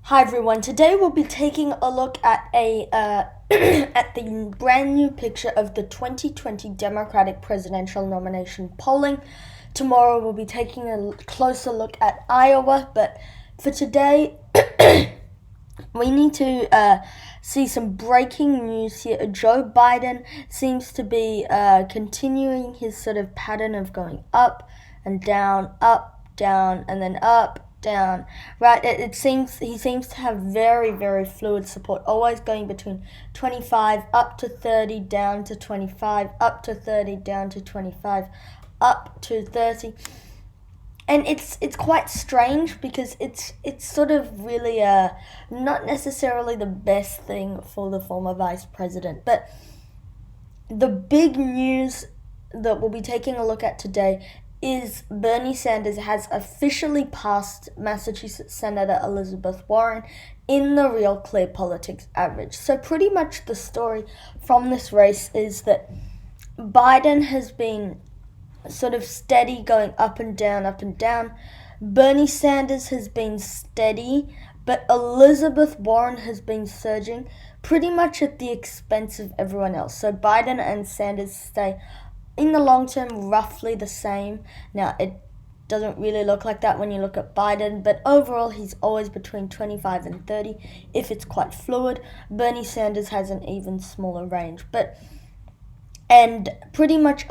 Hi everyone. Today we'll be taking a look at a at the brand new picture of the 2020 Democratic presidential nomination polling. Tomorrow we'll be taking a closer look at Iowa, but for today we need to see some breaking news here. Joe Biden seems to be continuing his sort of pattern of going up, and down, and then up, down. Right? It seems he seems to have very, very fluid support, always going between 25 up to 30, down to 25, up to 30, down to 25, up to 30. And it's quite strange because it's sort of really not necessarily the best thing for the former vice president. But the big news that we'll be taking a look at today is Bernie Sanders has officially passed Massachusetts Senator Elizabeth Warren in the Real Clear Politics average. So pretty much the story from this race is that Biden has been sort of steady, going up and down, up and down. Bernie Sanders has been steady, but Elizabeth Warren has been surging pretty much at the expense of everyone else. So Biden and Sanders stay in the long term roughly the same. Now, it doesn't really look like that when you look at Biden, but overall he's always between 25 and 30 if it's quite fluid. Bernie Sanders has an even smaller range, and pretty much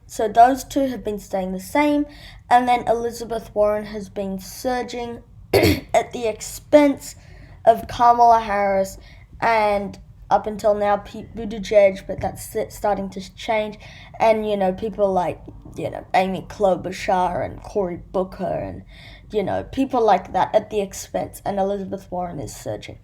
so those two have been staying the same, and then Elizabeth Warren has been surging at the expense of Kamala Harris and up until now Pete Buttigieg, but that's starting to change. And, people like, Amy Klobuchar and Cory Booker and, people like that at the expense, and Elizabeth Warren is surging.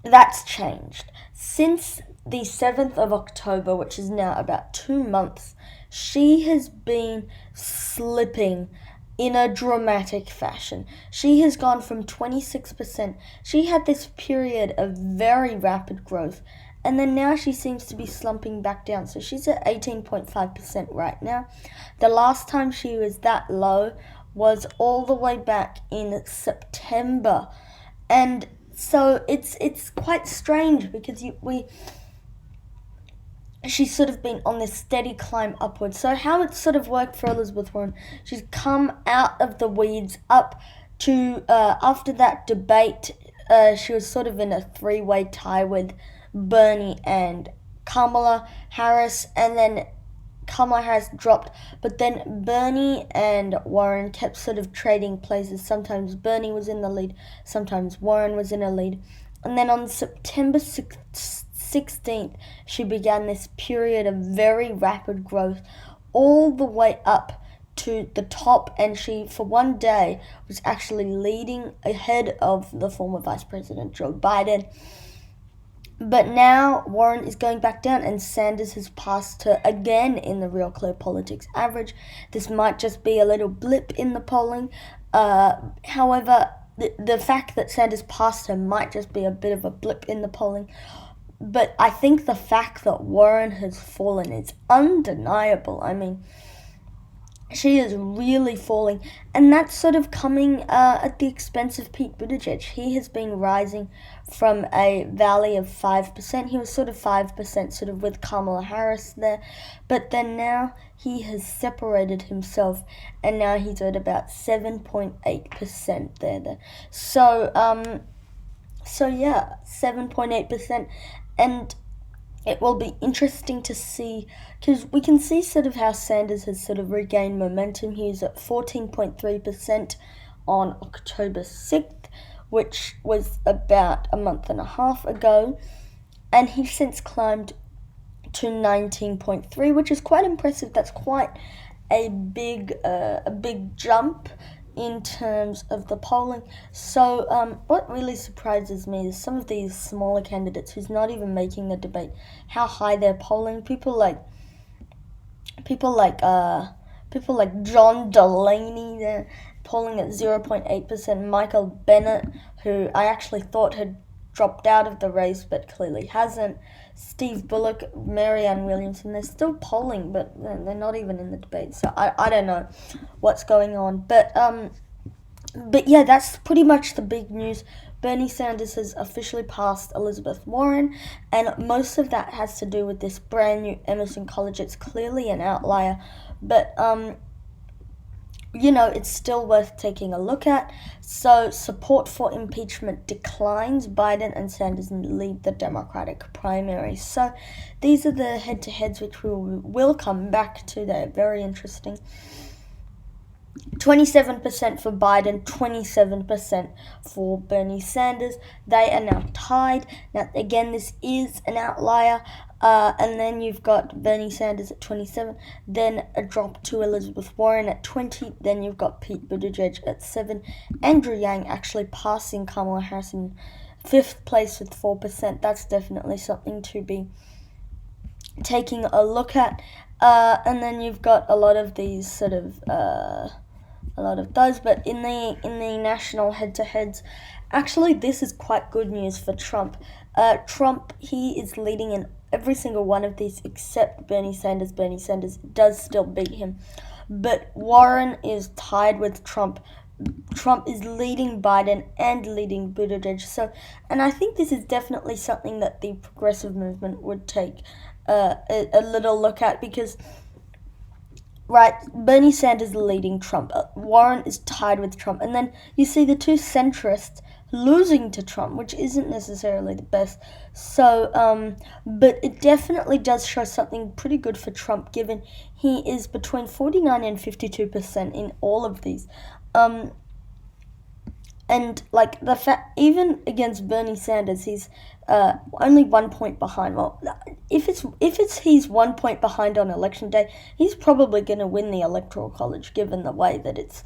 That's changed. Since the 7th of October, which is now about 2 months, she has been slipping in a dramatic fashion. She has gone from 26%. She had this period of very rapid growth, and then now she seems to be slumping back down. So she's at 18.5% right now. The last time she was that low was all the way back in September. And so it's quite strange because she's sort of been on this steady climb upwards. So how it's sort of worked for Elizabeth Warren, she's come out of the weeds up to, after that debate, she was sort of in a three-way tie with Bernie and Kamala Harris, and then Kamala Harris dropped, but then Bernie and Warren kept sort of trading places. Sometimes Bernie was in the lead, sometimes Warren was in a lead. And then on September 16th, she began this period of very rapid growth all the way up to the top, and she, for one day, was actually leading ahead of the former Vice President Joe Biden. But now Warren is going back down, and Sanders has passed her again in the Real Clear Politics average. This might just be a little blip in the polling. However, the fact that Sanders passed her might just be a bit of a blip in the polling. But I think the fact that Warren has fallen is undeniable. I mean, she is really falling, and that's sort of coming at the expense of Pete Buttigieg. He has been rising from a valley of 5%. He was sort of 5%, sort of with Kamala Harris there, but then now he has separated himself, and now he's at about 7.8% there. So yeah, 7.8%, and it will be interesting to see, because we can see sort of how Sanders has sort of regained momentum. He's at 14.3% on October 6th, which was about a month and a half ago, and he's since climbed to 19.3%, which is quite impressive. That's quite a big jump in terms of the polling. So what really surprises me is some of these smaller candidates who's not even making the debate, how high they're polling. People like John Delaney, they're polling at 0.8%. Michael Bennet, who I actually thought had dropped out of the race but clearly hasn't. Steve Bullock, Marianne Williamson, they're still polling, but they're not even in the debate. So I don't know what's going on. But yeah, that's pretty much the big news Bernie Sanders has officially passed Elizabeth Warren, and most of that has to do with this brand new Emerson College. It's clearly an outlier, but it's still worth taking a look at. So support for impeachment declines. Biden and Sanders lead the Democratic primary. So these are the head-to-heads which we will come back to. They're very interesting. 27% for Biden, 27% for Bernie Sanders. They are now tied. Now, again, this is an outlier. And then you've got Bernie Sanders at 27, then a drop to Elizabeth Warren at 20, then you've got Pete Buttigieg at 7, Andrew Yang actually passing Kamala Harris in 5th place with 4%. That's definitely something to be taking a look at. And then you've got a lot of these sort of but in the national head-to-heads, actually this is quite good news for Trump. Trump, he is leading in every single one of these except Bernie Sanders. Bernie Sanders does still beat him, but Warren is tied with Trump. Trump is leading Biden and leading Buttigieg. So, and I think this is definitely something that the progressive movement would take a little look at, because Bernie Sanders leading Trump, Warren is tied with Trump, and then you see the two centrists losing to Trump, which isn't necessarily the best. So, but it definitely does show something pretty good for Trump, given he is between 49 and 52% in all of these. And like the fact, even against Bernie Sanders, he's only 1 point behind. Well, if he's 1 point behind on election day, he's probably going to win the Electoral College, given the way that it's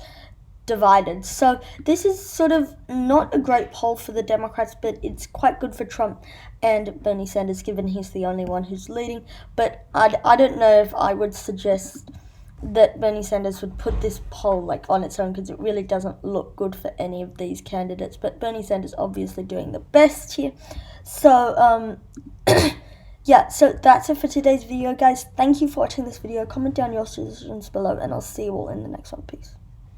divided. So this is sort of not a great poll for the Democrats, but it's quite good for Trump and Bernie Sanders, given he's the only one who's leading. But I don't know if I would suggest that Bernie Sanders would put this poll on its own, because it really doesn't look good for any of these candidates. But Bernie Sanders obviously doing the best here. So yeah, so that's it for today's video, guys. Thank you for watching this video. Comment down your suggestions below, and I'll see you all in the next one. Peace.